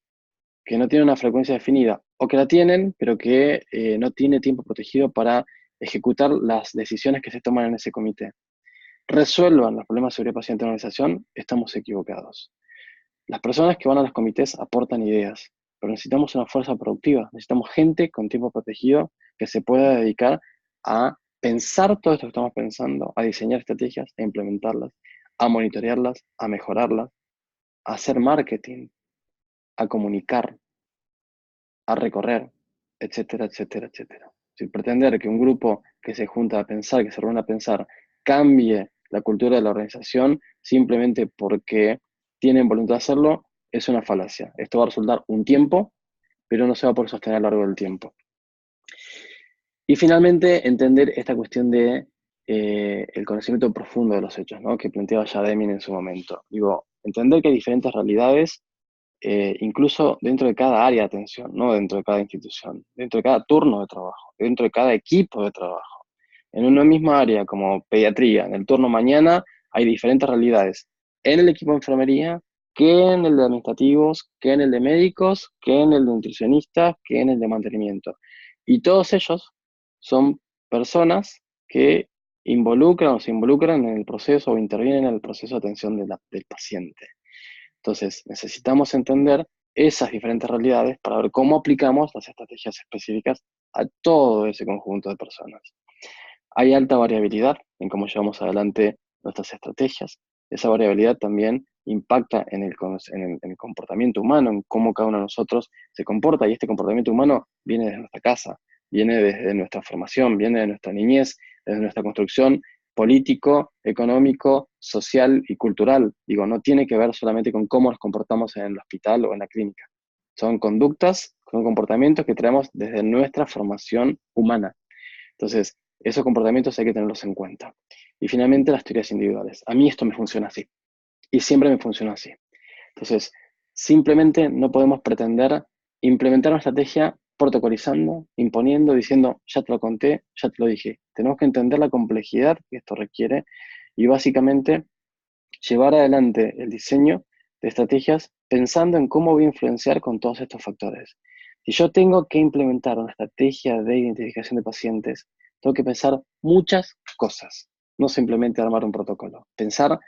que no tiene una frecuencia definida, o que la tienen, pero que no tiene tiempo protegido para ejecutar las decisiones que se toman en ese comité, resuelvan los problemas de seguridad paciente en la organización, estamos equivocados. Las personas que van a los comités aportan ideas, pero necesitamos una fuerza productiva, necesitamos gente con tiempo protegido que se pueda dedicar a pensar todo esto que estamos pensando, a diseñar estrategias, a implementarlas, a monitorearlas, a mejorarlas, a hacer marketing, a comunicar, a recorrer, etcétera, etcétera, etcétera. Si pretender que un grupo que se junta a pensar, que se reúne a pensar, cambie la cultura de la organización simplemente porque tienen voluntad de hacerlo, es una falacia. Esto va a resultar un tiempo, pero no se va a poder sostener a lo largo del tiempo. Y finalmente, entender esta cuestión de el conocimiento profundo de los hechos, ¿no? Que planteaba ya Deming en su momento. Digo, entender que hay diferentes realidades, incluso dentro de cada área de atención, no dentro de cada institución, dentro de cada turno de trabajo, dentro de cada equipo de trabajo. En una misma área como pediatría, en el turno mañana, hay diferentes realidades en el equipo de enfermería, que en el de administrativos, que en el de médicos, que en el de nutricionistas, que en el de mantenimiento. Y todos ellos son personas que involucran o se involucran en el proceso o intervienen en el proceso de atención del paciente. Entonces, necesitamos entender esas diferentes realidades para ver cómo aplicamos las estrategias específicas a todo ese conjunto de personas. Hay alta variabilidad en cómo llevamos adelante nuestras estrategias. Esa variabilidad también impacta en el comportamiento humano, en cómo cada uno de nosotros se comporta, y este comportamiento humano viene desde nuestra casa, viene desde nuestra formación, viene de nuestra niñez, desde nuestra construcción político, económico, social y cultural. Digo, no tiene que ver solamente con cómo nos comportamos en el hospital o en la clínica. Son conductas, son comportamientos que traemos desde nuestra formación humana. Entonces, esos comportamientos hay que tenerlos en cuenta. Y finalmente, las teorías individuales. A mí esto me funciona así. Y siempre me funcionó así. Entonces, simplemente no podemos pretender implementar una estrategia protocolizando, imponiendo, diciendo, ya te lo conté, ya te lo dije. Tenemos que entender la complejidad que esto requiere y básicamente llevar adelante el diseño de estrategias pensando en cómo voy a influenciar con todos estos factores. Si yo tengo que implementar una estrategia de identificación de pacientes, tengo que pensar muchas cosas, no simplemente armar un protocolo. Pensar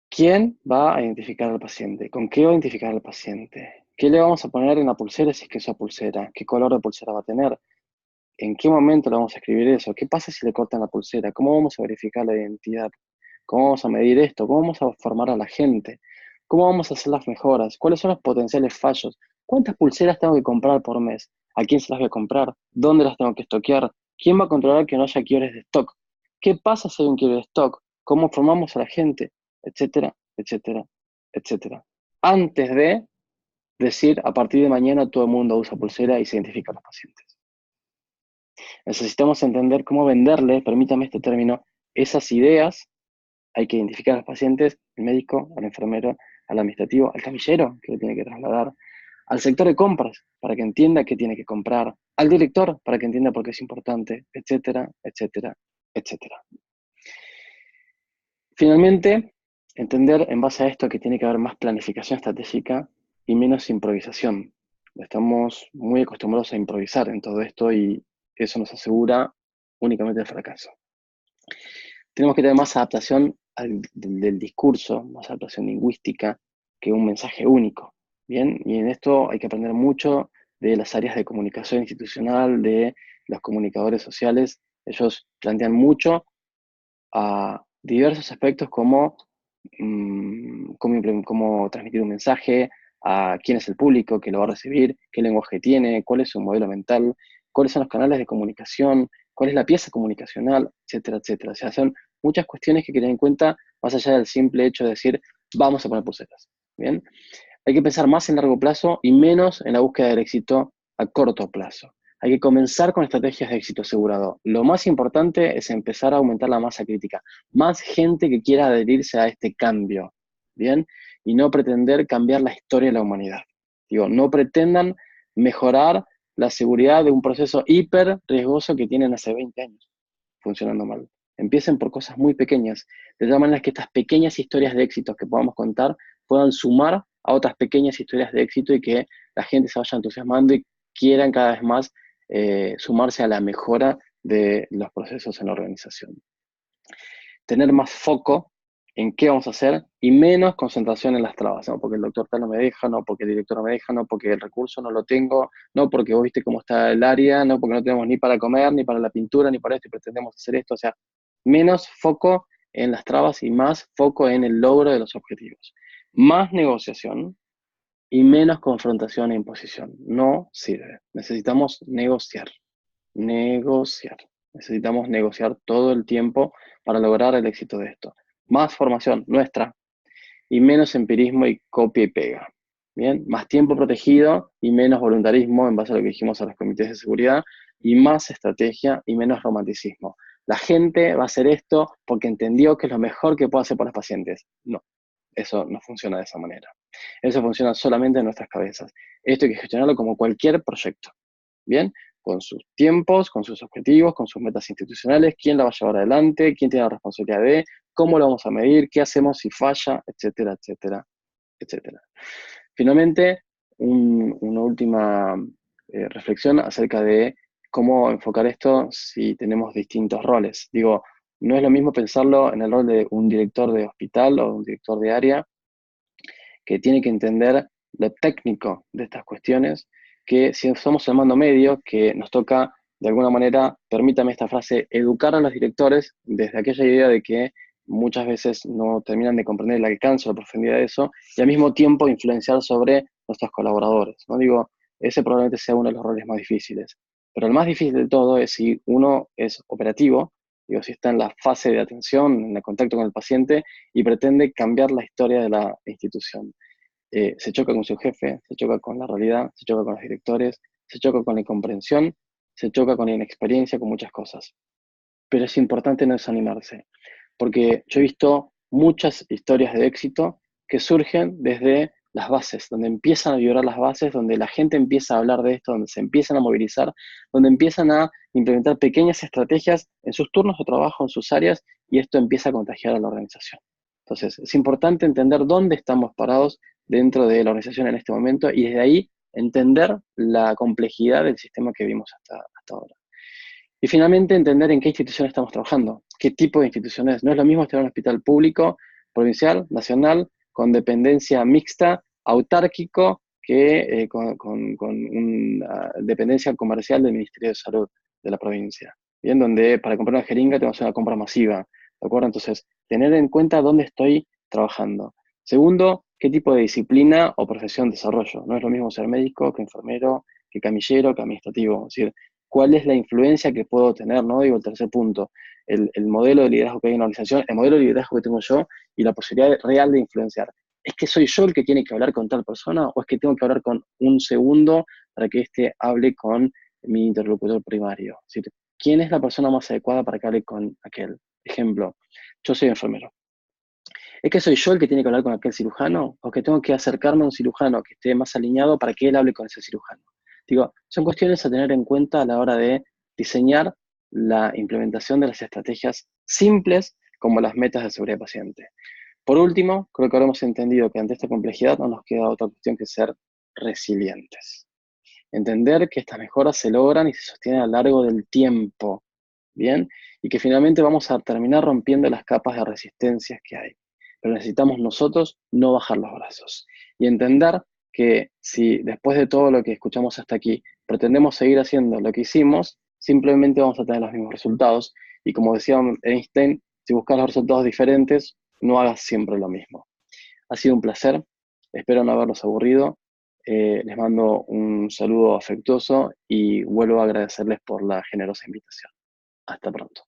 quién va a identificar al paciente, con qué va a identificar al paciente, qué le vamos a poner en la pulsera si es que es una pulsera, qué color de pulsera va a tener, en qué momento le vamos a escribir eso, qué pasa si le cortan la pulsera, cómo vamos a verificar la identidad, cómo vamos a medir esto, cómo vamos a formar a la gente, cómo vamos a hacer las mejoras, cuáles son los potenciales fallos, cuántas pulseras tengo que comprar por mes, a quién se las voy a comprar, dónde las tengo que estoquear, quién va a controlar que no haya quiebres de stock, qué pasa si hay un quiebre de stock, cómo formamos a la gente, etcétera, etcétera, etcétera. Antes de decir, a partir de mañana todo el mundo usa pulsera y se identifica a los pacientes. Necesitamos entender cómo venderle, permítame este término, esas ideas. Hay que identificar a los pacientes, al médico, al enfermero, al administrativo, al camillero, que lo tiene que trasladar, al sector de compras, para que entienda qué tiene que comprar, al director, para que entienda por qué es importante, etcétera, etcétera, etcétera. Finalmente, entender en base a esto que tiene que haber más planificación estratégica y menos improvisación. Estamos muy acostumbrados a improvisar en todo esto y eso nos asegura únicamente el fracaso. Tenemos que tener más adaptación del discurso, más adaptación lingüística que un mensaje único. Bien, y en esto hay que aprender mucho de las áreas de comunicación institucional, de los comunicadores sociales. Ellos plantean mucho a diversos aspectos como cómo transmitir un mensaje, a quién es el público que lo va a recibir, qué lenguaje tiene, cuál es su modelo mental, cuáles son los canales de comunicación, cuál es la pieza comunicacional, etcétera, etcétera. O sea, son muchas cuestiones que hay que tener en cuenta más allá del simple hecho de decir, vamos a poner pulseras. ¿Bien? Hay que pensar más en largo plazo y menos en la búsqueda del éxito a corto plazo. Hay que comenzar con estrategias de éxito asegurado. Lo más importante es empezar a aumentar la masa crítica. Más gente que quiera adherirse a este cambio, ¿bien? Y no pretender cambiar la historia de la humanidad. Digo, no pretendan mejorar la seguridad de un proceso hiper riesgoso que tienen hace 20 años funcionando mal. Empiecen por cosas muy pequeñas, de tal manera que estas pequeñas historias de éxitos que podamos contar puedan sumar a otras pequeñas historias de éxito y que la gente se vaya entusiasmando y quieran cada vez más sumarse a la mejora de los procesos en la organización. Tener más foco en qué vamos a hacer y menos concentración en las trabas, no porque el doctor tal no me deja, no porque el director no me deja, no porque el recurso no lo tengo, no porque vos viste cómo está el área, no porque no tenemos ni para comer, ni para la pintura, ni para esto y pretendemos hacer esto, o sea, menos foco en las trabas y más foco en el logro de los objetivos. Más negociación y menos confrontación e imposición. No sirve. Necesitamos negociar. Negociar. Necesitamos negociar todo el tiempo para lograr el éxito de esto. Más formación nuestra y menos empirismo y copia y pega. Bien, más tiempo protegido y menos voluntarismo en base a lo que dijimos a los comités de seguridad y más estrategia y menos romanticismo. La gente va a hacer esto porque entendió que es lo mejor que puede hacer para los pacientes. No, eso no funciona de esa manera. Eso funciona solamente en nuestras cabezas. Esto hay que gestionarlo como cualquier proyecto. Bien, con sus tiempos, con sus objetivos, con sus metas institucionales, quién la va a llevar adelante, quién tiene la responsabilidad de, cómo lo vamos a medir, qué hacemos si falla, etcétera, etcétera, etcétera. Finalmente, una última reflexión acerca de cómo enfocar esto si tenemos distintos roles. Digo, no es lo mismo pensarlo en el rol de un director de hospital o un director de área que tiene que entender lo técnico de estas cuestiones, que si somos el mando medio, que nos toca, de alguna manera, permítame esta frase, educar a los directores desde aquella idea de que muchas veces no terminan de comprender el alcance o la profundidad de eso, y al mismo tiempo influenciar sobre nuestros colaboradores. ¿No? Digo, ese probablemente sea uno de los roles más difíciles. Pero el más difícil de todo es si uno es operativo, digo, si está en la fase de atención, en el contacto con el paciente, y pretende cambiar la historia de la institución. Se choca con su jefe, se choca con la realidad, se choca con los directores, se choca con la incomprensión, se choca con la inexperiencia, con muchas cosas. Pero es importante no desanimarse, porque yo he visto muchas historias de éxito que surgen desde las bases, donde empiezan a vibrar las bases, donde la gente empieza a hablar de esto, donde se empiezan a movilizar, donde empiezan a implementar pequeñas estrategias en sus turnos de trabajo, en sus áreas, y esto empieza a contagiar a la organización. Entonces, es importante entender dónde estamos parados dentro de la organización en este momento y desde ahí entender la complejidad del sistema que vimos hasta ahora. Y finalmente, entender en qué institución estamos trabajando, qué tipo de institución es. No es lo mismo estar en un hospital público, provincial, nacional, con dependencia mixta, autárquico, que con una dependencia comercial del Ministerio de Salud de la provincia. Bien, donde para comprar una jeringa tenemos una compra masiva. ¿De acuerdo? Entonces, tener en cuenta dónde estoy trabajando. Segundo, qué tipo de disciplina o profesión desarrollo. No es lo mismo ser médico que enfermero, que camillero, que administrativo. Es decir, cuál es la influencia que puedo tener, ¿no? Digo, el tercer punto, el modelo de liderazgo que hay en la organización, el modelo de liderazgo que tengo yo y la posibilidad real de influenciar. ¿Es que soy yo el que tiene que hablar con tal persona o es que tengo que hablar con un segundo para que éste hable con mi interlocutor primario? Es decir, ¿quién es la persona más adecuada para que hable con aquel? Ejemplo, yo soy enfermero. ¿Es que soy yo el que tiene que hablar con aquel cirujano? ¿O que tengo que acercarme a un cirujano que esté más alineado para que él hable con ese cirujano? Digo, son cuestiones a tener en cuenta a la hora de diseñar la implementación de las estrategias simples como las metas de seguridad paciente. Por último, creo que ahora hemos entendido que ante esta complejidad no nos queda otra cuestión que ser resilientes. Entender que estas mejoras se logran y se sostienen a lo largo del tiempo, ¿bien? Y que finalmente vamos a terminar rompiendo las capas de resistencias que hay. Pero necesitamos nosotros no bajar los brazos y entender que si después de todo lo que escuchamos hasta aquí pretendemos seguir haciendo lo que hicimos, simplemente vamos a tener los mismos resultados. Y como decía Einstein, si buscas los resultados diferentes, no hagas siempre lo mismo. Ha sido un placer, espero no haberlos aburrido. Les mando un saludo afectuoso y vuelvo a agradecerles por la generosa invitación. Hasta pronto.